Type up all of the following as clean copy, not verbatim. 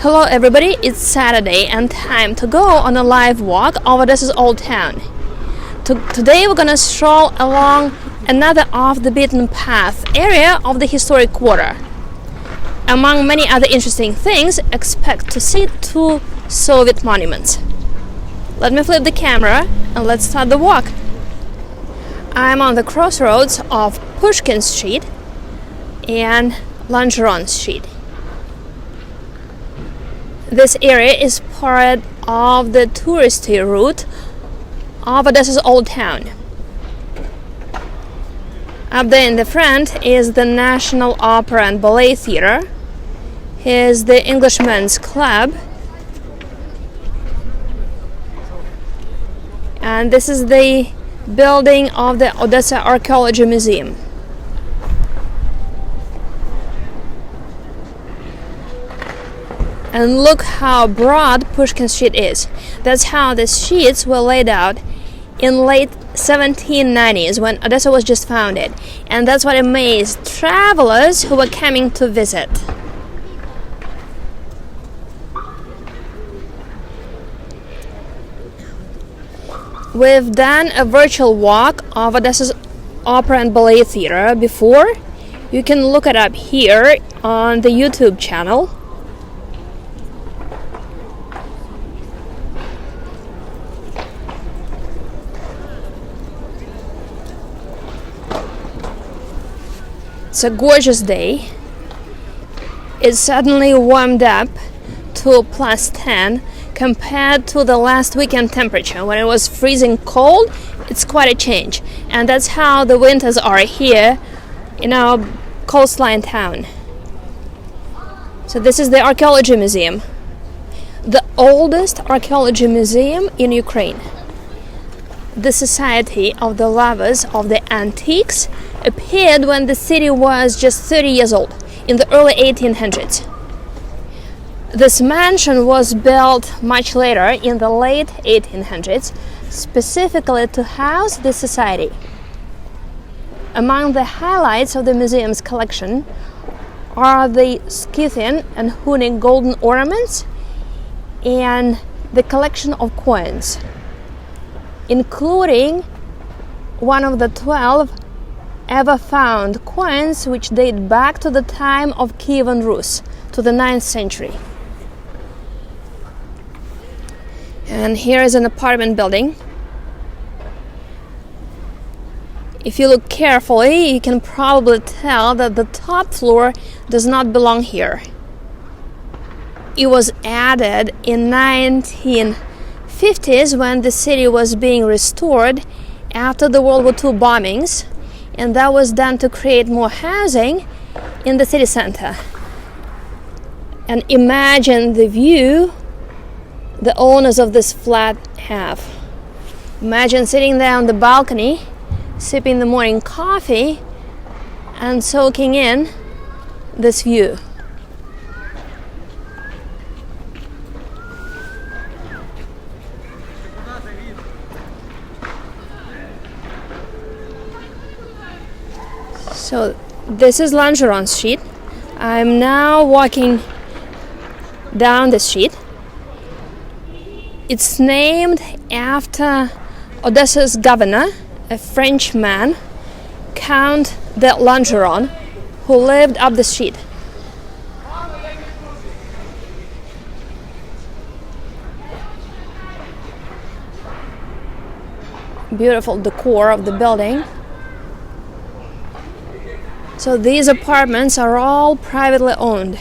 Hello everybody, it's Saturday and time to go on a live walk of Odessa's Old Town. Today we're gonna stroll along another off the beaten path area of the historic quarter. Among many other interesting things, expect to see two Soviet monuments. Let me flip the camera and let's start the walk. I'm on the crossroads of Pushkin Street and Langeron Street. This area is part of the touristy route of Odessa's Old Town. Up there in the front is the National Opera and Ballet Theater. Here's the Englishmen's Club. And this is the building of the Odessa Archeology Museum. And look how broad Pushkin Street is. That's how the streets were laid out in late 1790s when Odessa was just founded. And that's what amazed travelers who were coming to visit. We've done a virtual walk of Odessa's Opera and Ballet Theater before. You can look it up here on the YouTube channel. It's a gorgeous day. It suddenly warmed up to plus 10 compared to the last weekend temperature when it was freezing cold. It's quite a change, and that's how the winters are here in our coastline town. So this is the Archeology Museum, the oldest archaeology museum in Ukraine. The Society of the Lovers of the Antiques appeared when the city was just 30 years old, in the early 1800s. This mansion was built much later, in the late 1800s, specifically to house the society. Among the highlights of the museum's collection are the Scythian and Hunnic golden ornaments and the collection of coins, including one of the 12 ever found coins which date back to the time of Kievan Rus, to the 9th century. And here is an apartment building. If you look carefully, you can probably tell that the top floor does not belong here. It was added in 1950s when the city was being restored after the World War II bombings, and that was done to create more housing in the city center. And imagine the view the owners of this flat have. Imagine sitting there on the balcony, sipping the morning coffee and soaking in this view. So this is Langeron Street. I'm now walking down the street. It's named after Odessa's governor, a French man, Count de Langeron, who lived up the street. Beautiful decor of the building. So these apartments are all privately owned.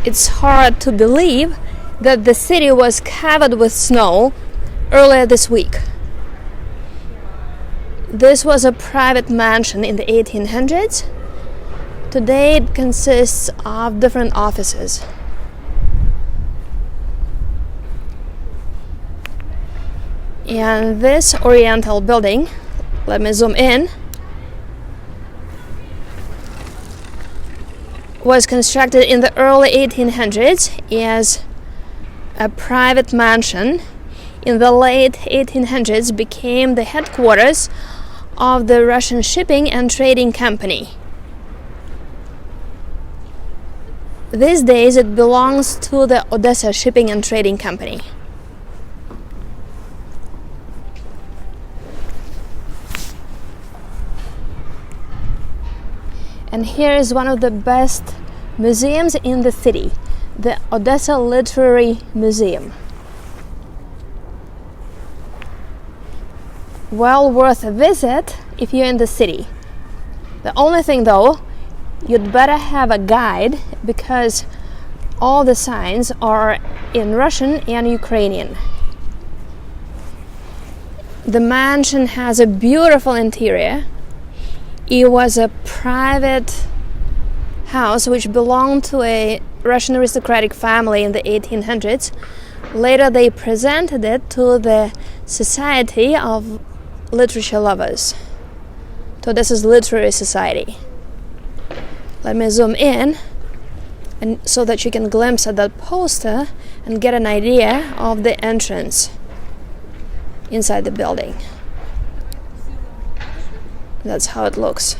It's hard to believe that the city was covered with snow earlier this week. This was a private mansion in the 1800s. Today it consists of different offices. And this oriental building, let me zoom in, was constructed in the early 1800s as a private mansion in the late 1800s became the headquarters of the Russian shipping and trading company. These days it belongs to the Odessa Shipping and Trading Company. And here is one of the best museums in the city, the Odessa Literary Museum. Well worth a visit if you're in the city. The only thing though, you'd better have a guide because all the signs are in Russian and Ukrainian. The mansion has a beautiful interior. It was a private house which belonged to a Russian aristocratic family in the 1800s. Later they presented it to the Society of Literature Lovers, to Odessa's Literary Society. Let me zoom in and so that you can glimpse at that poster and get an idea of the entrance inside the building. That's how it looks.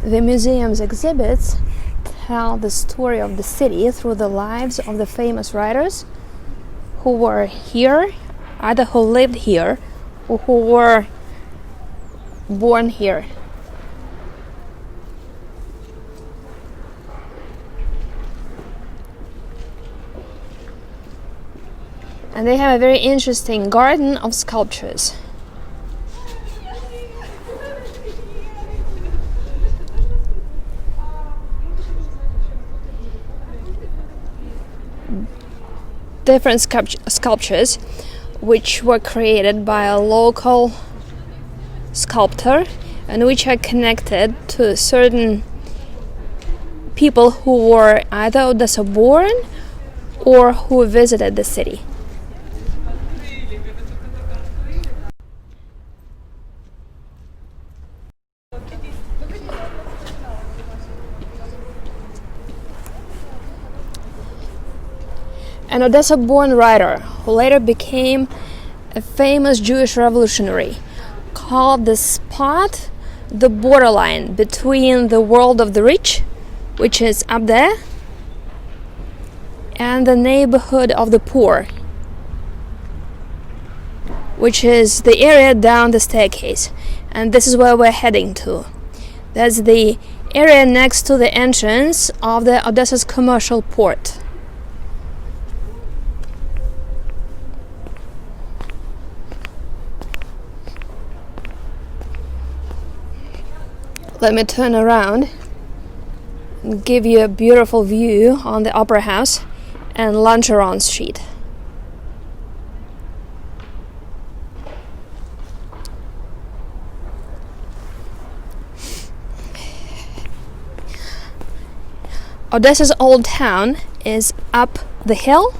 The museum's exhibits tell the story of the city through the lives of the famous writers who were here, either who lived here or who were born here. And they have a very interesting garden of sculptures. Different sculptures which were created by a local sculptor and which are connected to certain people who were either Odessa born or who visited the city. An Odessa-born writer who later became a famous Jewish revolutionary called the spot the borderline between the world of the rich, which is up there, and the neighborhood of the poor, which is the area down the staircase. And this is where we're heading to. That's the area next to the entrance of the Odessa's commercial port. Let me turn around and give you a beautiful view on the Opera House and Langeron Street. Odessa's Old Town is up the hill.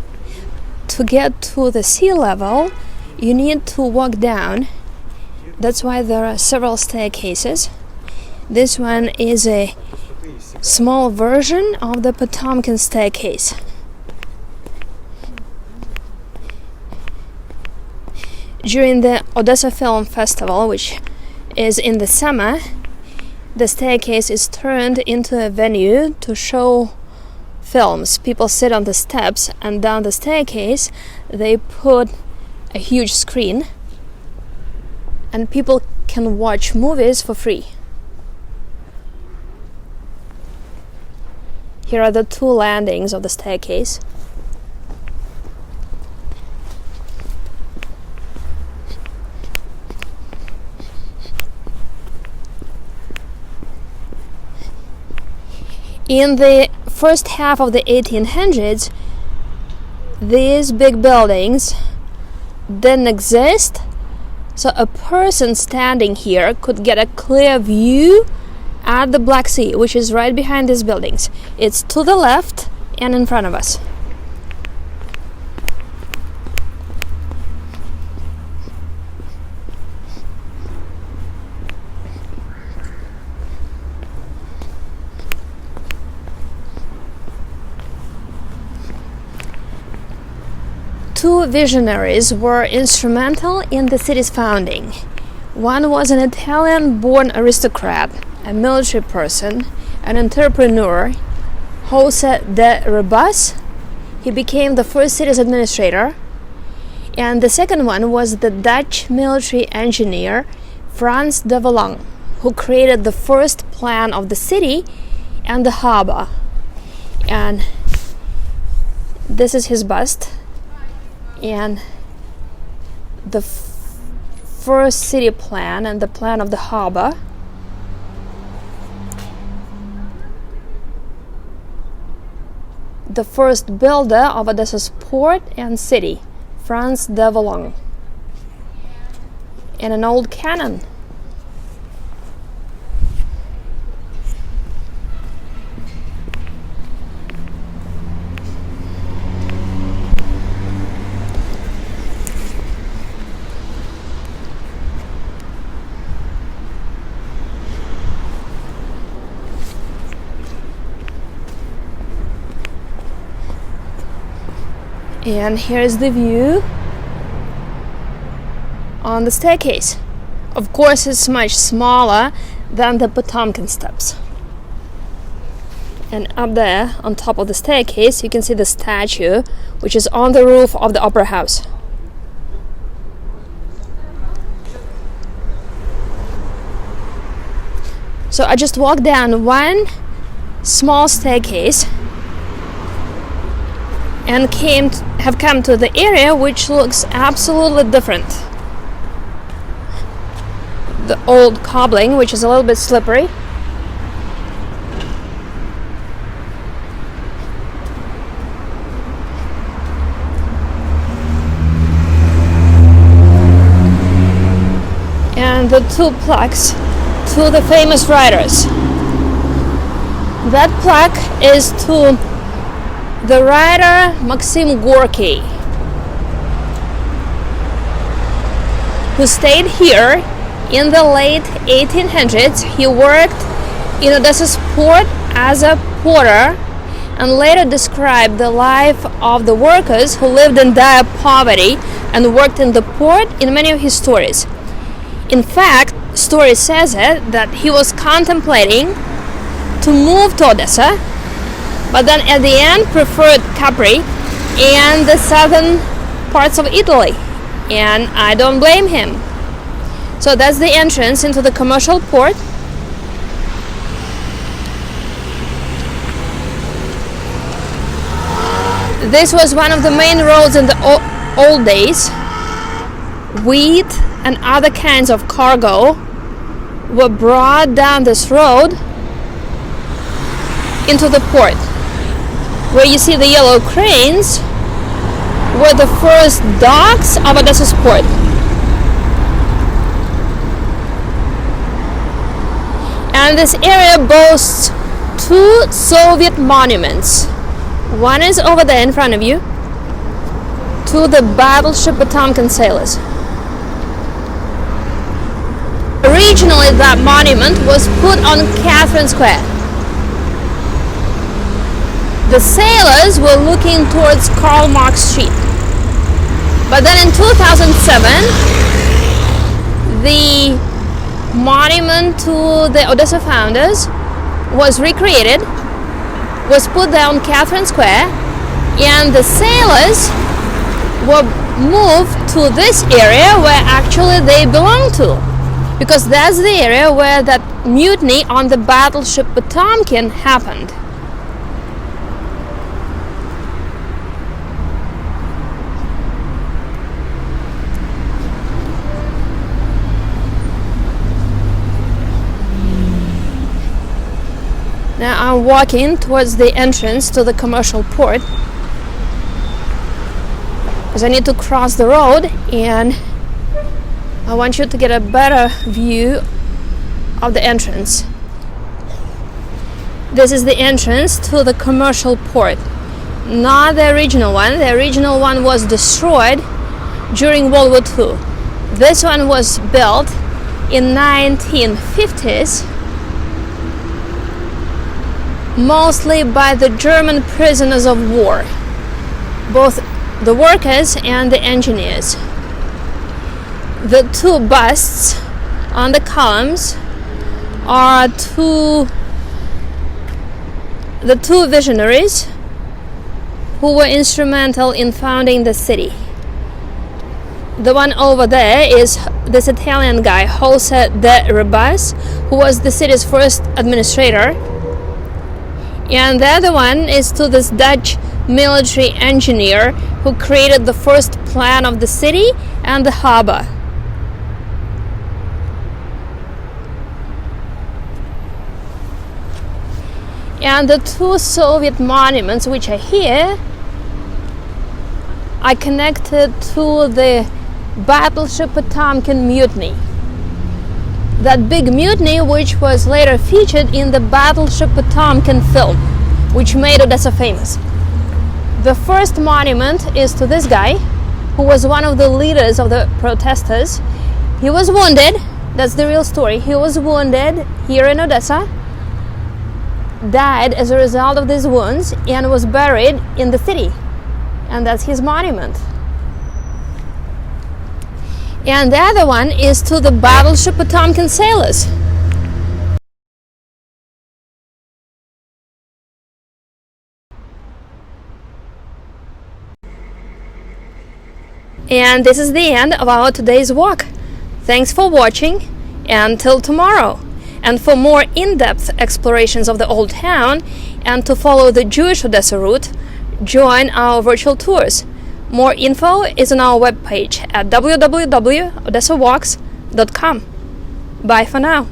To get to the sea level, you need to walk down. That's why there are several staircases. This one is a small version of the Potemkin staircase. During the Odessa Film Festival, which is in the summer, the staircase is turned into a venue to show films. People sit on the steps, and down the staircase they put a huge screen and people can watch movies for free. Here are the two landings of the staircase. In the first half of the 1800s, these big buildings didn't exist, so a person standing here could get a clear view at the Black Sea, which is right behind these buildings. It's to the left and in front of us. two visionaries were instrumental in the city's founding. One was an Italian-born aristocrat, a military person, an entrepreneur, Jose de Rebus. He became the first city's administrator. And the second one was the Dutch military engineer Frans de Volong, who created the first plan of the city and the harbor. And this is his bust. And the first city plan and the plan of the harbor. The first builder of Odessa's port and city, Frans de Volong. And an old cannon. And here's the view on the staircase. Of course, it's much smaller than the Potemkin Steps. And up there, on top of the staircase, you can see the statue, which is on the roof of the Opera House. So I just walked down one small staircase and have come to the area which looks absolutely different. The old cobbling, which is a little bit slippery. And the two plaques to the famous writers. That plaque is to the writer Maxim Gorky, who stayed here in the late 1800s. He worked in Odessa's port as a porter and later described the life of the workers who lived in dire poverty and worked in the port in many of his stories. In fact, story says it that he was contemplating to move to Odessa, but then at the end preferred Capri and the southern parts of Italy, and I don't blame him. So that's the entrance into the commercial port. This was one of the main roads in the old days. Wheat and other kinds of cargo were brought down this road into the port. Where you see the yellow cranes were the first docks of Odessa's port. And this area boasts two Soviet monuments. One is over there in front of you, to the Battleship Potemkin Sailors. Originally, that monument was put on Catherine Square. The sailors were looking towards Karl Marx Street. But then in 2007, the monument to the Odessa founders was recreated, was put there on Catherine Square, and the sailors were moved to this area where actually they belong to, because that's the area where that mutiny on the Battleship Potemkin happened. Now I'm walking towards the entrance to the commercial port because I need to cross the road, and I want you to get a better view of the entrance. This is the entrance to the commercial port, not the original one. The original one was destroyed during World War II. This one was built in 1950s, mostly by the German prisoners of war, both the workers and the engineers. The two busts on the columns are the two visionaries who were instrumental in founding the city. The one over there is this Italian guy, Jose de Rebus, who was the city's first administrator. And the other one is to this Dutch military engineer who created the first plan of the city and the harbor. And the two Soviet monuments which are here are connected to the Battleship Potemkin mutiny. That big mutiny which was later featured in the Battleship Potemkin film, which made Odessa famous. The first monument is to this guy, who was one of the leaders of the protesters. He was wounded, that's the real story. He was wounded here in Odessa, died as a result of these wounds, and was buried in the city. And that's his monument. And the other one is to the Battleship Potemkin Sailors. And this is the end of our today's walk. Thanks for watching, and till tomorrow. And for more in-depth explorations of the Old Town and to follow the Jewish Odessa route, join our virtual tours. More info is on our webpage at www.odessawalks.com. Bye for now.